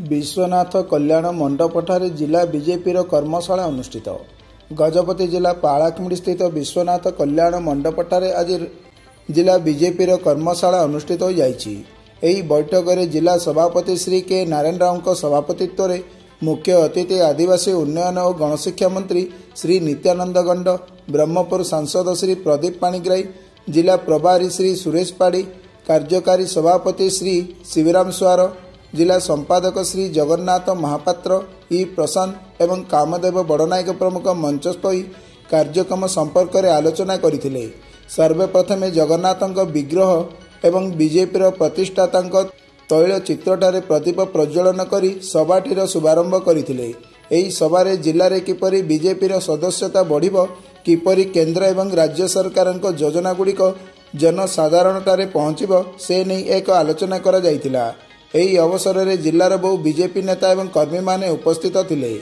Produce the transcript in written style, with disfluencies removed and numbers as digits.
विश्वनाथ कल्याण मंडपठारे जिला बीजेपी कर्मशाला अनुष्ठित। गजपति जिला पालाकिमुड़ी स्थित विश्वनाथ कल्याण मंडपठारे आज जिला बीजेपी कर्मशाला अनुष्ठित हो जाइछि। एही बैठक में जिला सभापति श्री के नारायण राव सभापतित्व में मुख्य अतिथि आदिवासी उन्नयन और गणशिक्षा मंत्री श्री नित्यानंद गंड, ब्रह्मपुर सांसद श्री प्रदीप पाणिग्राही, जिला प्रभारी श्री सुरेश पाड़ी, कार्यकारी सभापति श्री शिवराम स्वार, जिला संपादक श्री जगन्नाथ महापात्र, ई प्रशांत एवं कामदेव बड़नायक प्रमुख मंचस्थ होई कार्यक्रम संपर्क में आलोचना करथिले। सर्वप्रथमे जगन्नाथक विग्रह एवं बीजेपी प्रतिष्ठाता तैल चित्रठारे प्रदीप प्रज्वलन करी सभाटीर शुभारंभ करथिले। एही सभारे जिले में किपरि बीजेपी सदस्यता बढ़िबो, किपरि केंद्र एवं राज्य सरकार योजना गुड़िक जनसाधारणतारे पहुँचब से नहीं एक आलोचना करा जायतिला। एही अवसर में जिलार बहु बीजेपी नेता एवं कर्मी माने उपस्थित थिले।